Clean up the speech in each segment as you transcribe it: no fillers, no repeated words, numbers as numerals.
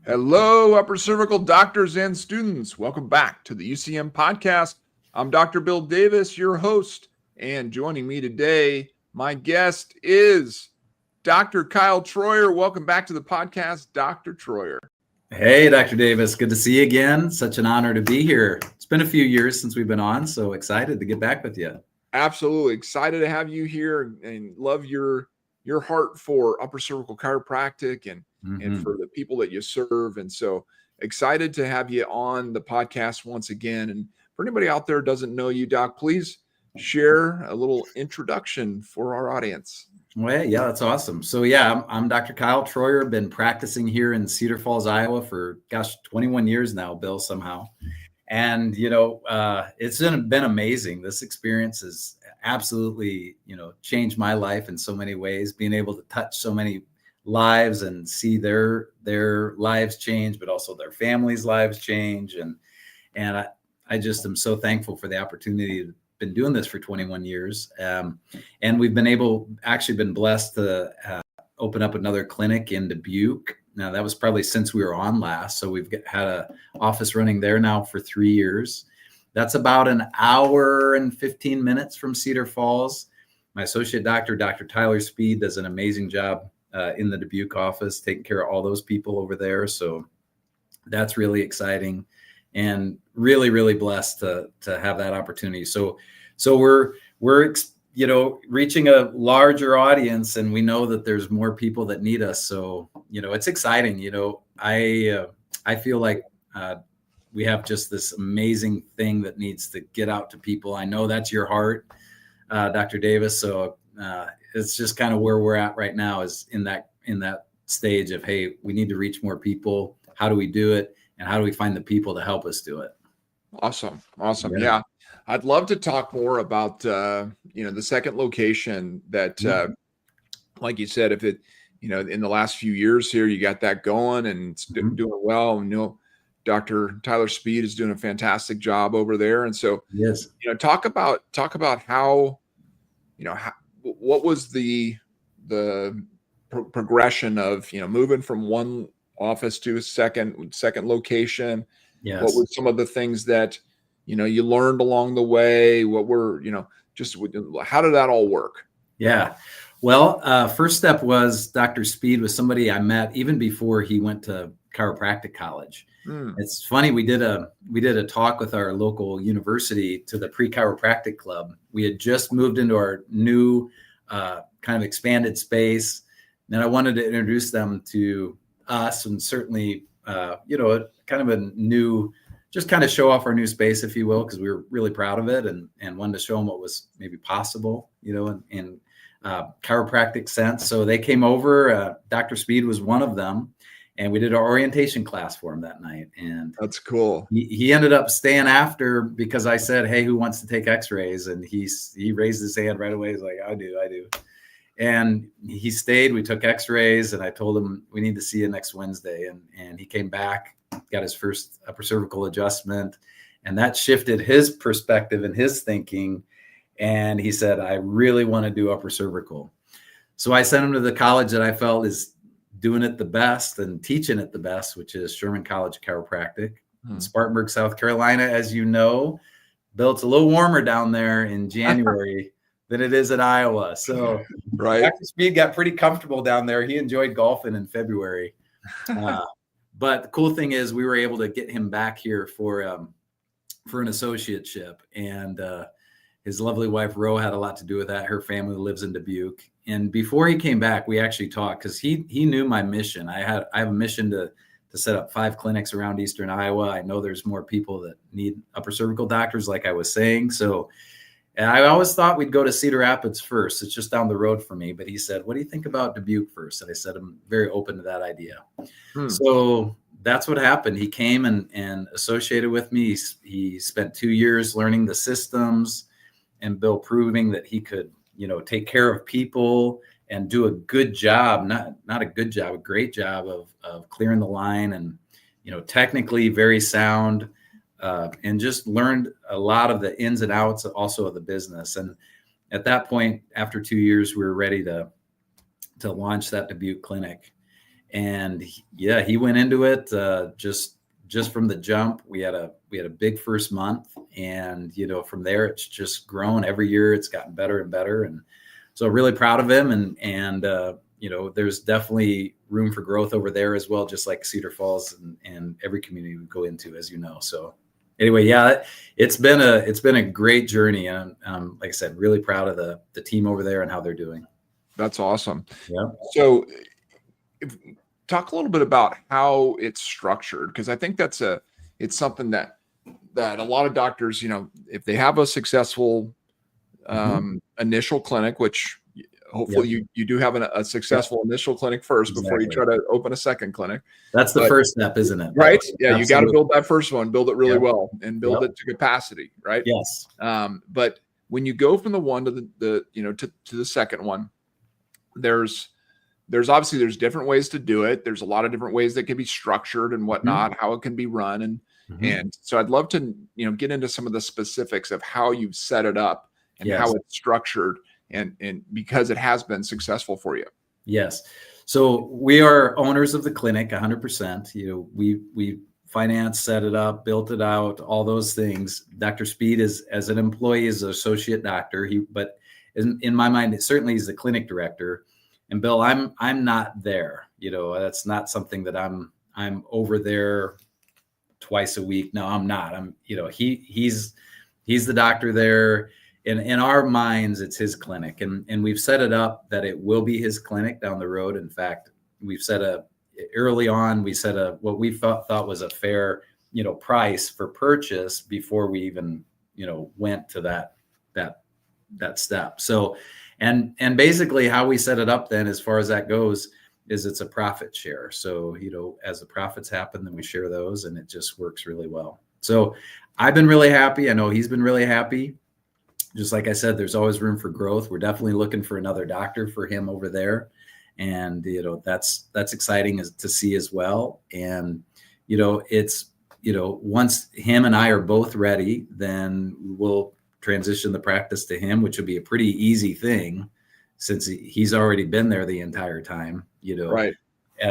Hello, Upper Cervical doctors and students. Welcome back to the UCM podcast. I'm Dr. Bill Davis, your host, and joining me today, my guest is Dr. Kyle Troyer. Welcome back to the podcast, Dr. Troyer. Hey, Dr. Davis. Good to see you again. Such an honor to be here. It's been a few years since we've been on, so excited to get back with you. Absolutely excited to have you here and love your heart for upper cervical chiropractic and for the people that you serve. And so excited to have you on the podcast once again. And for anybody out there who doesn't know you, Doc, please share a little introduction for our audience. Well, yeah, that's awesome. So yeah, I'm Dr. Kyle Troyer. Been practicing here in Cedar Falls, Iowa for 21 years now, Bill, somehow. And, it's been amazing. This experience has absolutely, changed my life in so many ways, being able to touch so many lives and see their lives change, but also their families' lives change. And I just am so thankful for the opportunity. Been doing this for 21 years. And we've been blessed to open up another clinic in Dubuque. Now that was probably since we were on last. So we've had an office running there now for 3 years. That's about an hour and 15 minutes from Cedar Falls. My associate doctor, Dr. Tyler Speed, does an amazing job in the Dubuque office, taking care of all those people over there. So that's really exciting and really, really blessed to have that opportunity. So we're reaching a larger audience, and we know that there's more people that need us. So, it's exciting. I feel like we have just this amazing thing that needs to get out to people. I know that's your heart, Dr. Davis. So it's just kind of where we're at right now, is in that stage of, hey, we need to reach more people. How do we do it? And how do we find the people to help us do it? Awesome. Yeah. I'd love to talk more about, the second location that, like you said, if it, in the last few years here, you got that going and it's doing well. And, Dr. Tyler Speed is doing a fantastic job over there. And so, yes, talk about how, what was the progression of, moving from one office to a second location. Yes. What were some of the things that, you learned along the way? What were, how did that all work? Yeah. Well, first step was Dr. Speed was somebody I met even before he went to chiropractic college. It's funny. We did a talk with our local university to the pre-chiropractic club. We had just moved into our new kind of expanded space. And I wanted to introduce them to us, and certainly, kind of a new, just kind of show off our new space, if you will, because we were really proud of it and wanted to show them what was maybe possible, in chiropractic sense. So they came over. Dr. Speed was one of them, and we did our orientation class for him that night. And that's cool. He ended up staying after because I said, "Hey, who wants to take X-rays?" And he raised his hand right away. He's like, "I do." And he stayed. We took X-rays, and I told him, we need to see you next Wednesday. And he came back, got his first upper cervical adjustment, and that shifted his perspective and his thinking. And he said, "I really want to do upper cervical." So I sent him to the college that I felt is doing it the best and teaching it the best, which is Sherman College of Chiropractic in Spartanburg, South Carolina. As you know, Bill, it's a little warmer down there in January than it is in Iowa. So right. Dr. Speed got pretty comfortable down there. He enjoyed golfing in February. But the cool thing is we were able to get him back here for an associateship. And his lovely wife, Ro, had a lot to do with that. Her family lives in Dubuque. And before he came back, we actually talked because he knew my mission. I have a mission to set up 5 clinics around Eastern Iowa. I know there's more people that need upper cervical doctors, like I was saying. So I always thought we'd go to Cedar Rapids first. It's just down the road for me. But he said, "What do you think about Dubuque first?" And I said, "I'm very open to that idea." So that's what happened. He came and associated with me. He spent 2 years learning the systems and Bill proving that he could, take care of people and do a good job, not a good job, a great job of clearing the line and, technically very sound. And just learned a lot of the ins and outs also of the business. And at that point, after 2 years, we were ready to launch that Dubuque clinic. And yeah, he went into it just from the jump. We had a big first month, and you know, from there it's just grown every year. It's gotten better and better, and so really proud of him. And you know, there's definitely room for growth over there as well, just like Cedar Falls and every community we go into, as you know. So anyway, yeah, it's been a great journey, and like I said, really proud of the team over there and how they're doing. That's awesome. Yeah. So talk a little bit about how it's structured, because I think it's something that a lot of doctors, you know, if they have a successful initial clinic, which hopefully you do have a successful initial clinic first before you try to open a second clinic. That's the first step, isn't it? Right. Yeah. You got to build that first one, build it really well, and build it to capacity. Right. Yes. But when you go from the one to the you know, to the second one, there's obviously there's different ways to do it. There's a lot of different ways that can be structured and whatnot, how it can be run. And so I'd love to, you know, get into some of the specifics of how you've set it up and how it's structured, and because it has been successful for you. Yes. So we are owners of the clinic 100%. You know, we finance, set it up, built it out, all those things. Dr. Speed is, as an employee, is an associate doctor. But in my mind, certainly he's the clinic director. And Bill, I'm not there. You know, that's not something that I'm over there twice a week. No, I'm not. You know, he's the doctor there. In our minds, it's his clinic, and we've set it up that it will be his clinic down the road. In fact, we've early on, we set what we thought was a fair, you know, price for purchase before we even, you know, went to that step. So, and basically how we set it up then, as far as that goes, is it's a profit share. So, you know, as the profits happen, then we share those, and it just works really well. So I've been really happy. I know he's been really happy. Just like I said, there's always room for growth. We're definitely looking for another doctor for him over there. And, you know, that's exciting to see as well. And, you know, it's, you know, once him and I are both ready, then we'll transition the practice to him, which would be a pretty easy thing since he's already been there the entire time, you know. Right.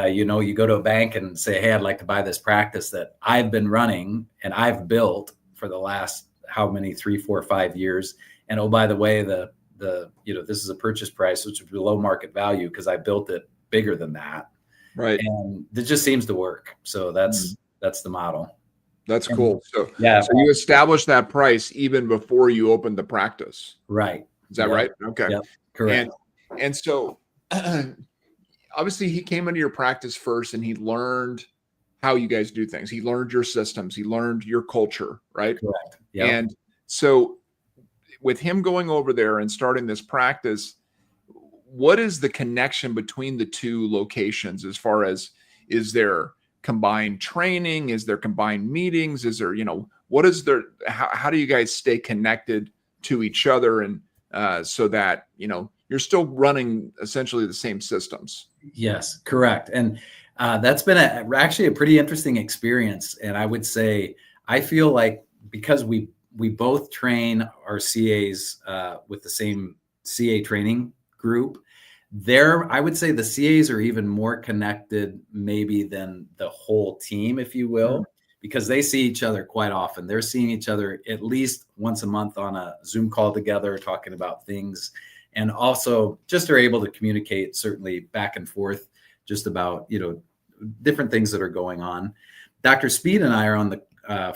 You know, you go to a bank and say, hey, I'd like to buy this practice that I've been running and I've built for the last how many, 3, 4, 5 years. And oh, by the way, the you know, this is a purchase price, which is below market value because I built it bigger than that. Right. And it just seems to work. So that's the model. That's cool. So yeah. So you established that price even before you opened the practice. Right. Is that right? Okay. Yep. Correct. And so obviously he came into your practice first and he learned how you guys do things. He learned your systems. He learned your culture, right? Correct. Yep. And so with him going over there and starting this practice, what is the connection between the two locations as far as, is there combined training? Is there combined meetings? Is there, you know, what is there, how do you guys stay connected to each other? And so that, you know, you're still running essentially the same systems. Yes, correct. And that's been actually a pretty interesting experience. And I would say, I feel like because we both train our CAs with the same CA training group, I would say the CAs are even more connected maybe than the whole team, if you will, because they see each other quite often. They're seeing each other at least once a month on a Zoom call together, talking about things. And also just are able to communicate certainly back and forth just about, you know, different things that are going on. Dr. Speed and I are on the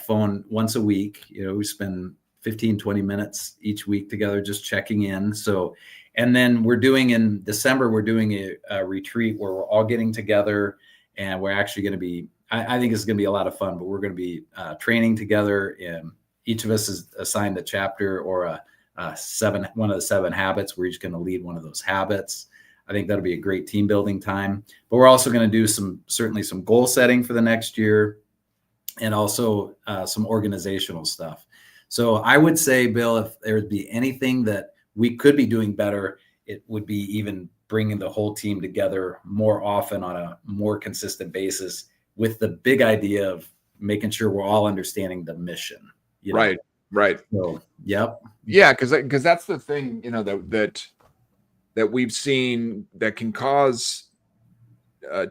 phone once a week. You know, we spend 15, 20 minutes each week together, just checking in. So, and then in December, we're doing a retreat where we're all getting together, and we're actually going to be, I think it's going to be a lot of fun, but we're going to be training together, and each of us is assigned a chapter or one of the 7 habits. We're each going to lead one of those habits. I think that'll be a great team building time, but we're also going to do certainly some goal setting for the next year, and also some organizational stuff. So I would say, Bill, if there would be anything that we could be doing better, it would be even bringing the whole team together more often on a more consistent basis, with the big idea of making sure we're all understanding the mission. You know? Right. So, yep. Yeah, because that's the thing, you know, that we've seen that can cause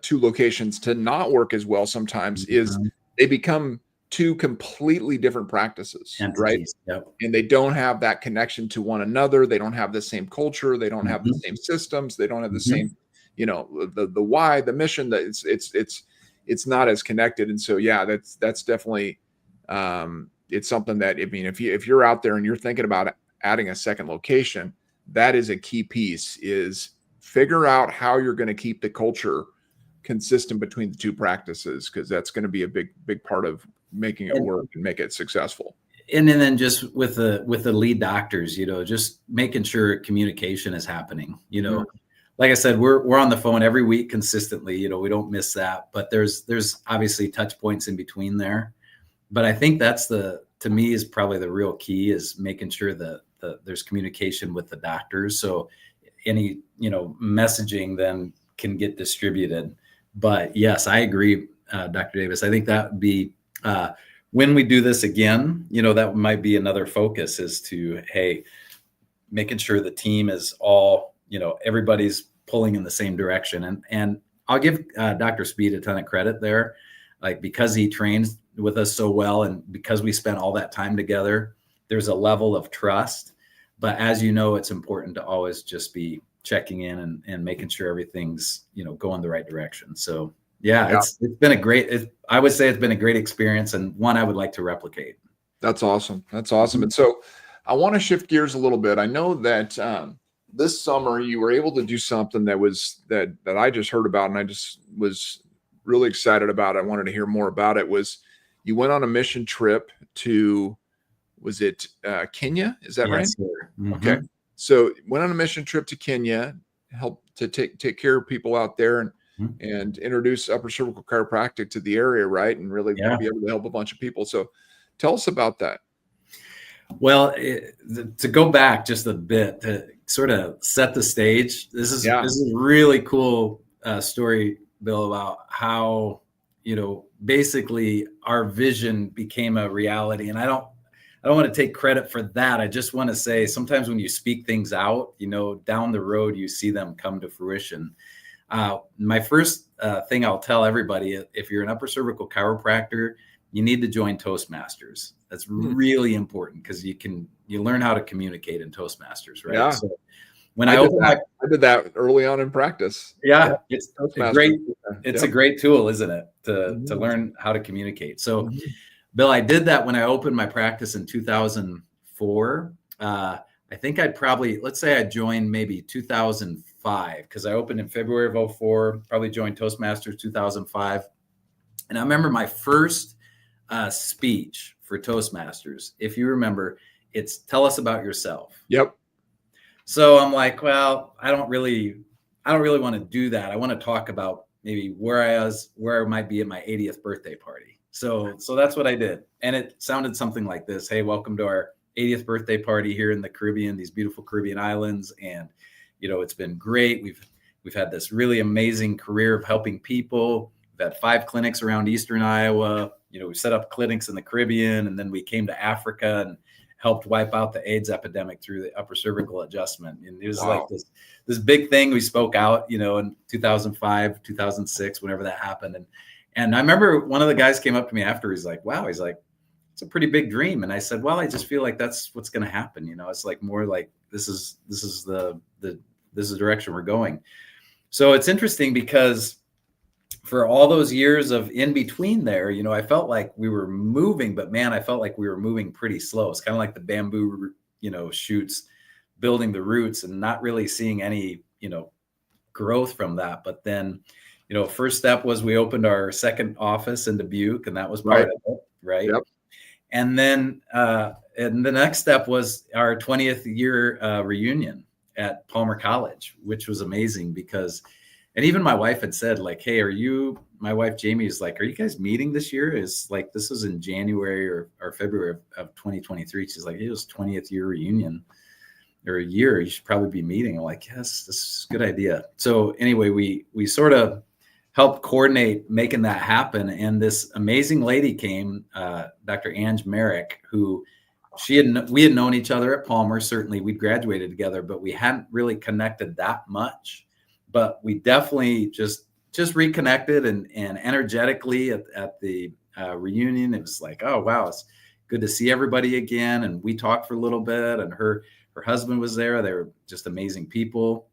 two locations to not work as well sometimes is Mhm. they become two completely different practices, right? Entities. Yep. And they don't have that connection to one another. They don't have the same culture. They don't have the Mhm. same systems. They don't have the Mhm. same, the why, the mission. That it's not as connected. And so yeah, that's definitely it's something that, I mean, if you're out there and you're thinking about adding a second location, that is a key piece, is figure out how you're going to keep the culture consistent between the two practices, because that's going to be a big part of making it And work and make it successful. and then just with the lead doctors, just making sure communication is happening. Mhm. Like I said, we're on the phone every week consistently. We don't miss that, but there's obviously touch points in between there. But I think that's to me is probably the real key, is making sure that there's communication with the doctors. So any, messaging then can get distributed. But yes, I agree, Dr. Davis. I think that would be, when we do this again, that might be another focus, is to, hey, making sure the team is all, everybody's pulling in the same direction. And I'll give Dr. Speed a ton of credit there, like, because he trains with us so well, and because we spent all that time together, there's a level of trust. But as you know, it's important to always just be checking in and making sure everything's, going the right direction. So yeah, Yeah. it's been I would say it's been a great experience, and one I would like to replicate. That's awesome. That's awesome. Mhm. And so I want to shift gears a little bit. I know that this summer you were able to do something that I just heard about, and I just was really excited about. I wanted to hear more about it. Was you went on a mission trip to, was it Kenya? Is that right? Yes, sir. Okay. Mhm. So went on a mission trip to Kenya, help to take care of people out there, Mhm. and introduce upper cervical chiropractic to the area, right? And really Yeah. be able to help a bunch of people. So tell us about that. Well, to go back just a bit to sort of set the stage, Yeah. this is a really cool story, Bill, about how, basically our vision became a reality. And I don't want to take credit for that. I just want to say, sometimes when you speak things out, down the road, you see them come to fruition. My first thing I'll tell everybody, if you're an upper cervical chiropractor, you need to join Toastmasters. That's Hmm. really important, because you learn how to communicate in Toastmasters, right? Yeah. So when I opened I did that early on in practice. Yeah. it's a Toastmasters. great, it's a Yep. great tool, isn't it? To Mhm. learn how to communicate. So Mhm. Bill, I did that when I opened my practice in 2004. I think let's say I joined maybe 2005, because I opened in February of 04, probably joined Toastmasters 2005. And I remember my first speech for Toastmasters. If you remember, it's tell us about yourself. Yep. So I'm like, well, I don't really want to do that. I want to talk about maybe where I might be at my 80th birthday party. So that's what I did. And it sounded something like this. Hey, welcome to our 80th birthday party here in the Caribbean, these beautiful Caribbean islands. And, it's been great. We've had this really amazing career of helping people. We've had 5 clinics around Eastern Iowa. We set up clinics in the Caribbean, and then we came to Africa and helped wipe out the AIDS epidemic through the upper cervical adjustment. And it was like this big thing. We spoke out, in 2005, 2006, whenever that happened. And I remember one of the guys came up to me after. He's like, wow, it's a pretty big dream. And I said, well, I just feel like that's what's going to happen. It's like more like this is the direction we're going. So it's interesting, because for all those years of in between there, I felt like we were moving, but man, I felt like we were moving pretty slow. It's kind of like the bamboo, shoots, building the roots and not really seeing any, growth from that. But then, first step was we opened our second office in Dubuque, and that was part of it. Right. Yep. And then, and the next step was our 20th year reunion at Palmer College, which was amazing, because and even my wife had said, like, hey, my wife, Jamie, is like, are you guys meeting this year? Is like, this was in January or February of 2023. She's like, it was 20th year reunion or a year. You should probably be meeting. I'm like, yes, this is a good idea. So anyway, we sort of helped coordinate making that happen. And this amazing lady came, Dr. Ange Merrick, who we had known each other at Palmer. Certainly we'd graduated together, but we hadn't really connected that much. But we definitely just just reconnected and energetically at the reunion. It was like, oh wow, it's good to see everybody again. And we talked for a little bit, and her husband was there. They were just amazing people.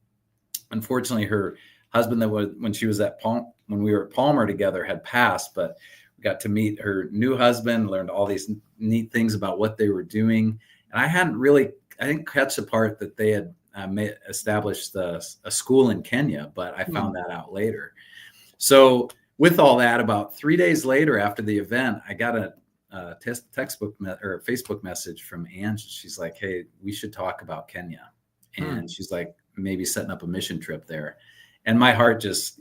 Unfortunately, her husband, that was when she was when we were at Palmer together, had passed, but we got to meet her new husband, learned all these neat things about what they were doing. And I didn't catch the part that they had established a school in Kenya, but I found that out later. So with all that, about 3 days later after the event, I got a textbook or Facebook message from Ange. She's like, hey, we should talk about Kenya. And she's like, maybe setting up a mission trip there. And my heart just,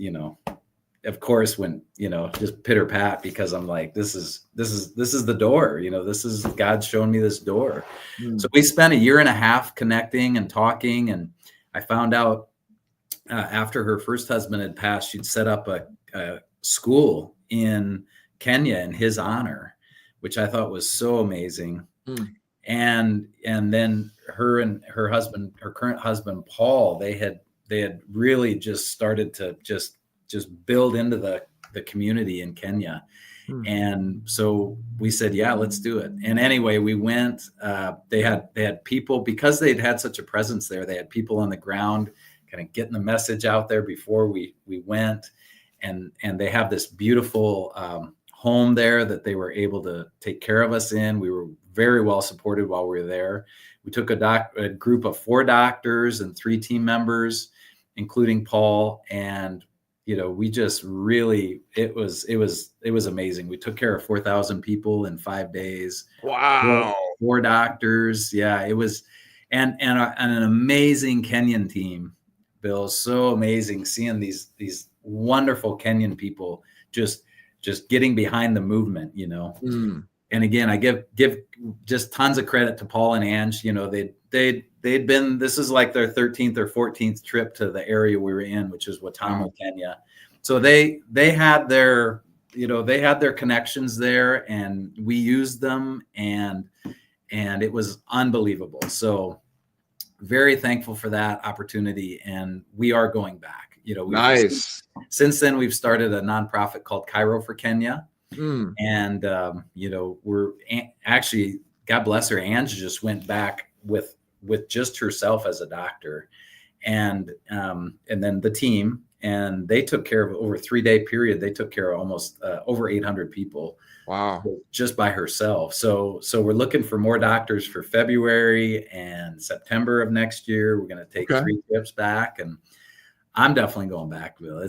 of course, went, just pitter pat, because I'm like, this is the door, this is God showing me this door. So we spent 1.5 years connecting and talking. And I found out after her first husband had passed, she'd set up a school in Kenya in his honor, which I thought was so amazing. And then her and her husband, her current husband, Paul, they had really just started to just build into the community in Kenya. And so we said, yeah, let's do it. And anyway, we went, they had people, because they'd had such a presence there, they had people on the ground kind of getting the message out there before we went. And they have this beautiful home there that they were able to take care of us in. We were very well supported while we were there. We took a group of 4 doctors and 3 team members, including Paul. And, we just really, it was amazing. We took care of 4,000 people in 5 days. Wow. 4 doctors. Yeah, it was, and an amazing Kenyan team, Bill. So amazing seeing these wonderful Kenyan people just getting behind the movement, And again, I give just tons of credit to Paul and Ange. They'd been, this is like their 13th or 14th trip to the area we were in, which is Watamu, Kenya. So they had their, they had their connections there, and we used them, and it was unbelievable. So very thankful for that opportunity. And we are going back, Nice. Since then, we've started a nonprofit called Chiro for Kenya. And, we're actually, God bless her, Ange just went back with just herself as a doctor, and then the team, and they took care of, over a 3-day period, they took care of almost over 800 people. Wow. Just by herself. So we're looking for more doctors for February and September of next year. We're going to take 3 trips back, and I'm definitely going back, Bill.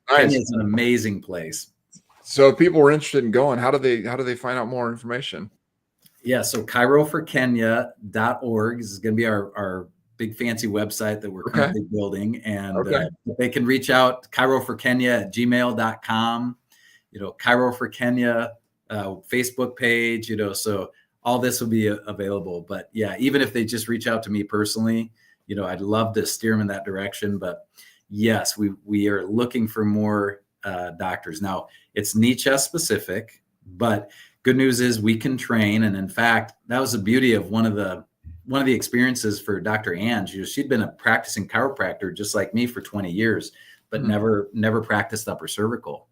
Kenya's an amazing place. So if people are interested in going, how do they find out more information? Yeah, so chiroforkenya.org is going to be our big fancy website that we're currently building. And they can reach out, chiroforkenya@gmail.com, Chiro for Kenya Facebook page, so all this will be available. But yeah, even if they just reach out to me personally, I'd love to steer them in that direction. But yes, we are looking for more doctors. Now, it's knee chest specific, but good news is we can train. And in fact, that was the beauty of one of the experiences for Dr. Ange. She'd been a practicing chiropractor just like me for 20 years, but never practiced upper cervical.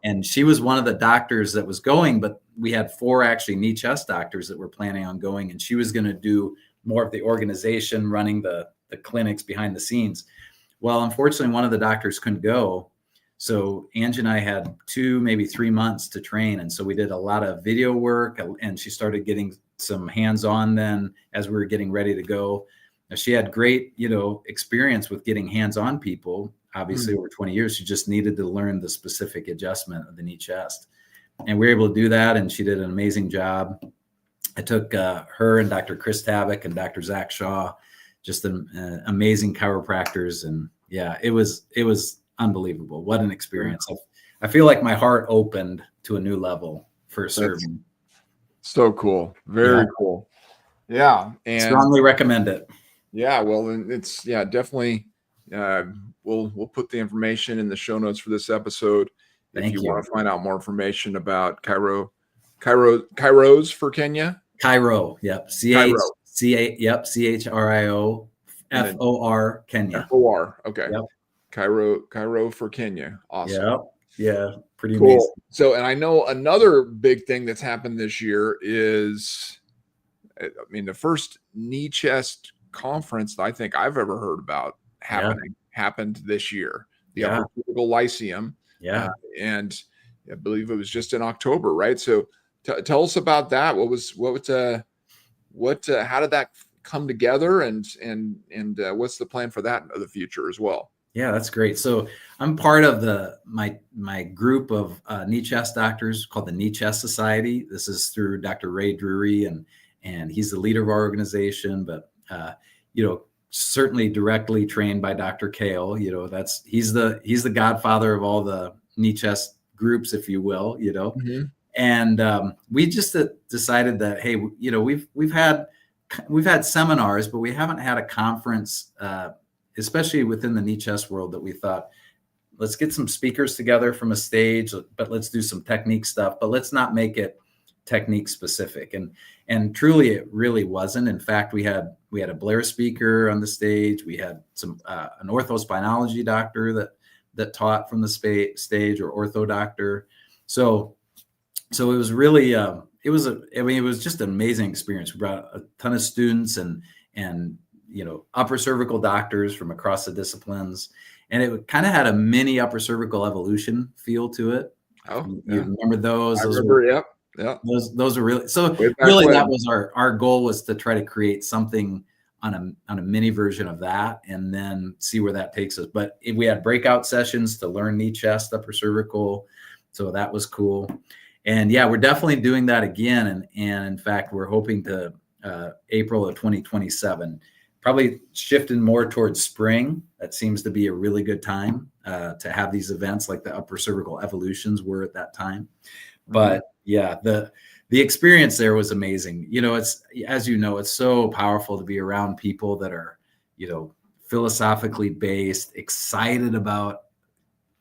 And she was one of the doctors that was going, but we had 4 actually knee chest doctors that were planning on going, and she was going to do more of the organization, running the clinics behind the scenes. Well, unfortunately, one of the doctors couldn't go. So Ange and I had 2, maybe 3 months to train. And so we did a lot of video work, and she started getting some hands-on then as we were getting ready to go. Now, she had great, experience with getting hands-on people, obviously over 20 years. She just needed to learn the specific adjustment of the knee chest. And we were able to do that. And she did an amazing job. I took her and Dr. Chris Tavick and Dr. Zach Shaw, just amazing chiropractors. And yeah, it was unbelievable. What an experience. I feel like my heart opened to a new level for serving. So cool. Very cool. Yeah. And strongly recommend it. Yeah. Well, it's definitely. We'll put the information in the show notes for this episode. If you want to find out more information about Chiros for Kenya. Chiro. Yep. CHRIO FOR Kenya. FOR. Okay. Yep. Chiro for Kenya. Awesome. Yeah. Yeah. Pretty amazing. Cool. So, and I know another big thing that's happened this year is, I mean, the first knee chest conference that I think I've ever heard about happened this year, the Upper Cervical Lyceum. Yeah. And I believe it was just in October, right? So tell us about that. How did that come together, and what's the plan for that in the future as well? Yeah, that's great. So I'm part of my group of knee chest doctors called the Knee Chest Society. This is through Dr. Ray Drury, and he's the leader of our organization, but certainly directly trained by Dr. Kale. He's the godfather of all the knee chest groups, if you will. Mm-hmm. And we just decided that, hey, we've had seminars, but we haven't had a conference, especially within the knee chest world, that we thought, let's get some speakers together from a stage, but let's do some technique stuff, but let's not make it technique specific. And truly, it really wasn't. In fact, we had a Blair speaker on the stage. We had an orthospinalogy doctor that taught from the stage, or ortho doctor. So it was really, it was just an amazing experience. We brought a ton of students and upper cervical doctors from across the disciplines, and it kind of had a mini upper cervical evolution feel to it. Oh, you remember those? I remember. Yep. Yeah. Those are really, so really that was our goal, was to try to create something on a mini version of that, and then see where that takes us. But we had breakout sessions to learn knee chest, upper cervical. So that was cool. And yeah, we're definitely doing that again. And in fact, we're hoping to April of 2027, probably shifting more towards spring. That seems to be a really good time to have these events, like the upper cervical evolutions were at that time. But yeah, the experience there was amazing. It's, as it's so powerful to be around people that are, philosophically based, excited about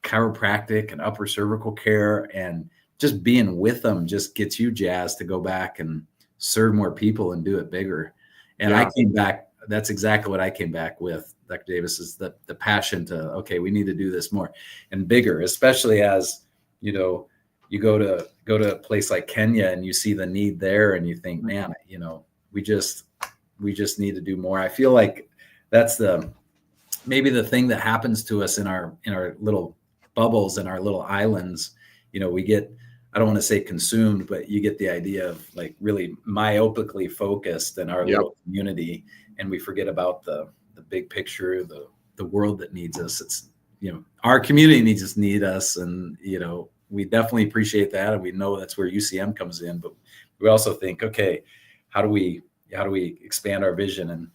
chiropractic and upper cervical care, and just being with them just gets you jazzed to go back and serve more people and do it bigger. And I came back, that's exactly what I came back with, Dr. Davis, is the passion to, okay, we need to do this more and bigger, especially as, you go to a place like Kenya and you see the need there, and you think, man, we just need to do more. I feel like that's maybe the thing that happens to us in our little bubbles and our little islands. We get, I don't want to say consumed, but you get the idea of, like, really myopically focused in our little community, and we forget about the big picture, the world that needs us. It's, our community needs us, and we definitely appreciate that, and we know that's where UCM comes in. But we also think, okay, how do we expand our vision? And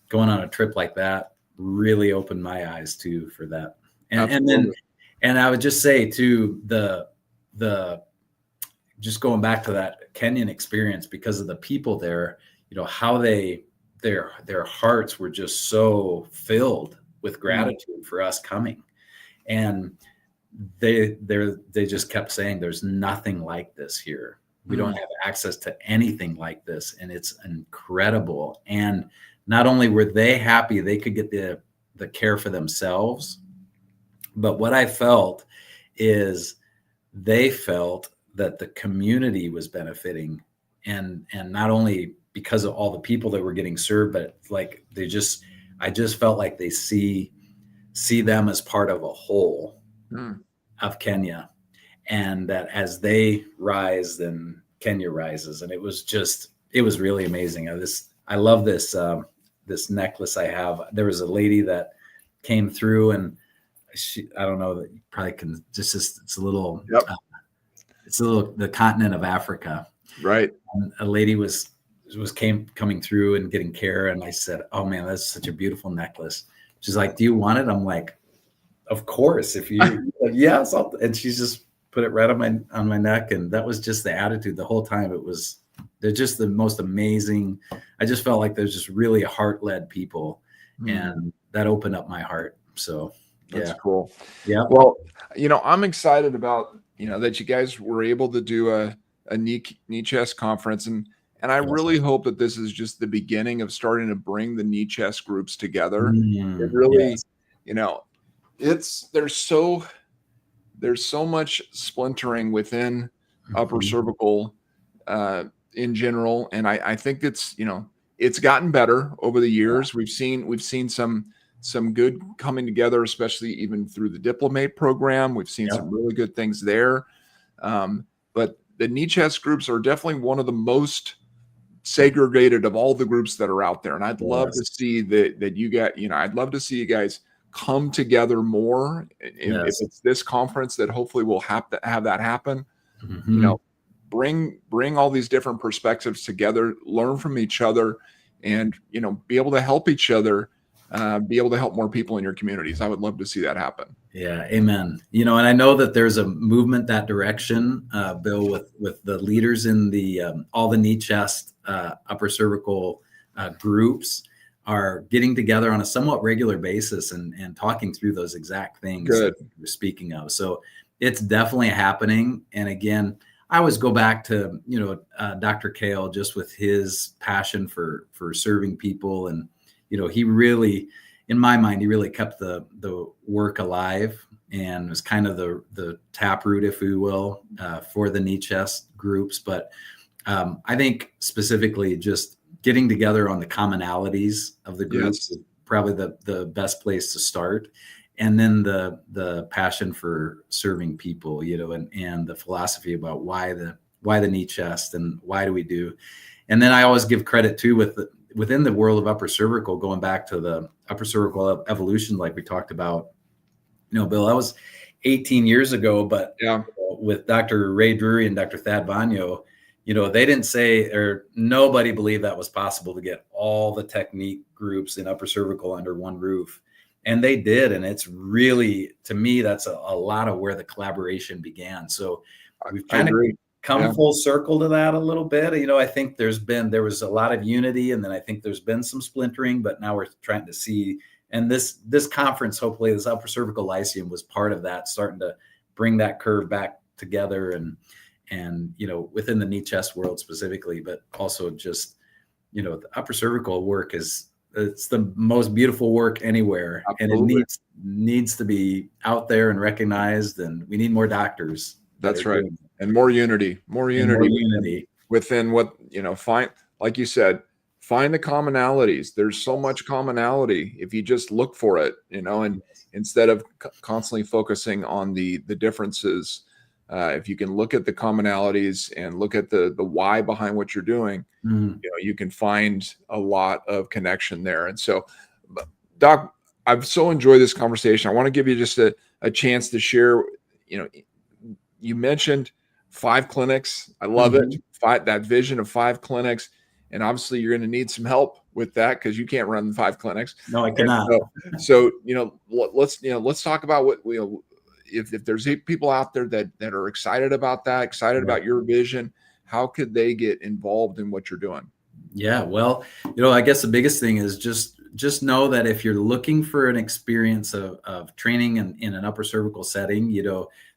going on a trip like that really opened my eyes too for that. And I would just say too, the just going back to that Kenyan experience, because of the people there, how their hearts were just so filled with gratitude for us coming. And they just kept saying, there's nothing like this here. We don't have access to anything like this. And it's incredible. And not only were they happy they could get the care for themselves, but what I felt is they felt that the community was benefiting, and not only because of all the people that were getting served, but like I just felt like they see them as part of a whole of Kenya, and that as they rise, then Kenya rises. And it was really amazing. I love this necklace I have. There was a lady that came through, and I don't know, that you probably can it's a little, the continent of Africa. Right. And a lady was coming through and getting care. And I said, oh man, that's such a beautiful necklace. She's like, do you want it? I'm like, of course. If you, like, yes. And she's just put it right on my neck. And that was just the attitude the whole time. They're just the most amazing. I just felt like there's just really heart-led people, and that opened up my heart. So that's cool. Yeah. Well, I'm excited about, that you guys were able to do a knee chest conference. And I really hope that this is just the beginning of starting to bring the knee chest groups together. It really, there's so much splintering within upper cervical in general, and I think it's gotten better over the years. We've seen some good coming together, especially even through the Diplomate program. We've seen some really good things there. But the knee chest groups are definitely one of the most segregated of all the groups that are out there. And I'd love to see that you got, I'd love to see you guys come together more. If it's this conference that hopefully will have that happen, bring all these different perspectives together, learn from each other, and, be able to help each other, be able to help more people in your communities. I would love to see that happen. Yeah. Amen. And I know that there's a movement that direction, Bill, with the leaders in the, all the knee, chest, upper cervical groups are getting together on a somewhat regular basis and talking through those exact things that we're speaking of. So it's definitely happening. And again, I always go back to, Dr. Kale, just with his passion for serving people. And, he really, in my mind, he really kept the work alive and was kind of the taproot, if we will, for the knee chest groups. But I think specifically just getting together on the commonalities of the groups is probably the best place to start. And then the passion for serving people, and the philosophy about why the knee chest and why do we do. And then I always give credit too within the world of upper cervical, going back to the upper cervical evolution, like we talked about, Bill, that was 18 years ago, but with Dr. Ray Drury and Dr. Thad Vanyo, they didn't say, or nobody believed that was possible to get all the technique groups in upper cervical under one roof. And they did. And it's really, to me, that's a lot of where the collaboration began. So we've kind of come full circle to that a little bit. I think there was a lot of unity, and then I think there's been some splintering, but now we're trying to see, and this conference, hopefully this Upper Cervical Lyceum was part of that, starting to bring that curve back together and within the knee chest world specifically, but also just, the upper cervical work it's the most beautiful work anywhere. Absolutely. And it needs to be out there and recognized, and we need more doctors. That's right. And more unity within what, like you said, find the commonalities. There's so much commonality if you just look for it, and instead of constantly focusing on the differences, if you can look at the commonalities and look at the why behind what you're doing, you can find a lot of connection there. And so, Doc, I've so enjoyed this conversation. I want to give you just a chance to share, you mentioned 5 clinics. I love it. That vision of 5 clinics. And obviously you're going to need some help with that because you can't run 5 clinics. No, I cannot. So let's talk about what if there's people out there that are excited about that, excited about your vision, how could they get involved in what you're doing? Yeah, well, I guess the biggest thing is just know that if you're looking for an experience of training in an upper cervical setting,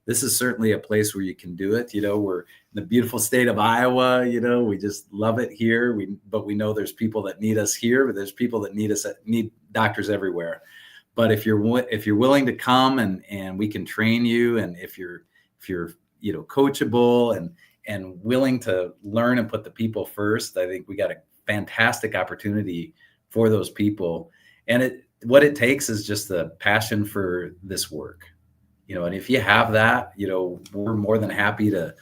this is certainly a place where you can do it. We're in the beautiful state of Iowa. We just love it here. But we know there's people that need us here, but there's people that need doctors everywhere. But if you're willing to come and we can train you, and if you're coachable and willing to learn and put the people first, I think we got a fantastic opportunity for those people. And what it takes is just the passion for this work. And if you have that, we're more than happy to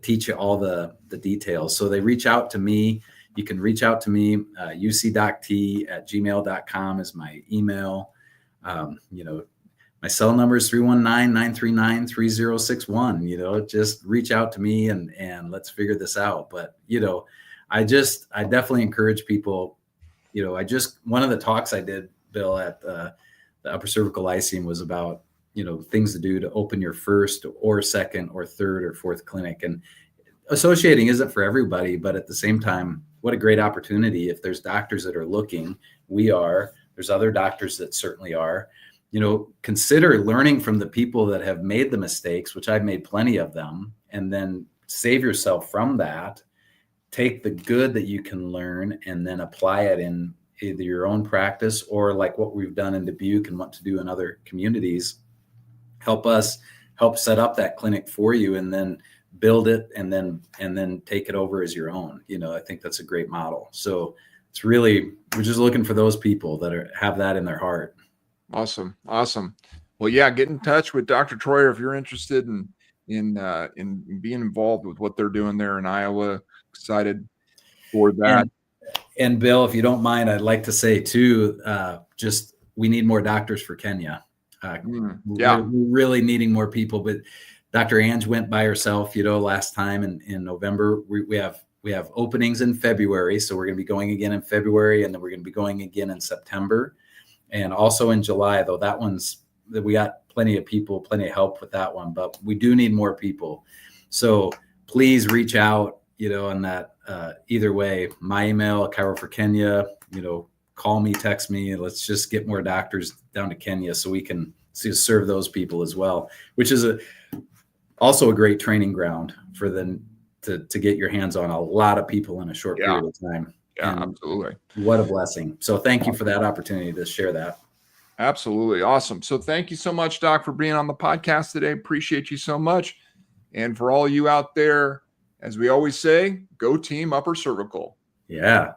teach you all the details. So they reach out to me. You can reach out to me. ucdocT@gmail.com is my email. My cell number is 319-939-3061. Just reach out to me and let's figure this out. But, I definitely encourage people, one of the talks I did, Bill, at the Upper Cervical Lyceum was about, things to do to open your first or second or third or fourth clinic. And associating isn't for everybody, but at the same time, what a great opportunity. If there's doctors that are looking, there's other doctors that certainly are, consider learning from the people that have made the mistakes, which I've made plenty of them, and then save yourself from that. Take the good that you can learn and then apply it in either your own practice or like what we've done in Dubuque and want to do in other communities, help us help set up that clinic for you, and then build it, and then take it over as your own. I think that's a great model. So it's really, we're just looking for those people that have that in their heart. Awesome. Well, yeah, get in touch with Dr. Troyer if you're interested in being involved with what they're doing there in Iowa. Excited for that. And Bill, if you don't mind, I'd like to say too, just we need more doctors for Kenya. We're really needing more people. But Dr. Ange went by herself, last time in November. We have openings in February, so we're going to be going again in February, and then we're going to be going again in September, and also in July. Though we got plenty of people, plenty of help with that one, but we do need more people. So please reach out, on that. Either way, my email, Chiro for Kenya, call me, text me, and let's just get more doctors down to Kenya so we can serve those people as well, which is also a great training ground for them to get your hands on a lot of people in a short period of time. Yeah, and absolutely. What a blessing. So thank you for that opportunity to share that. Absolutely. Awesome. So thank you so much, Doc, for being on the podcast today. Appreciate you so much. And for all you out there, as we always say, go team Upper Cervical. Yeah.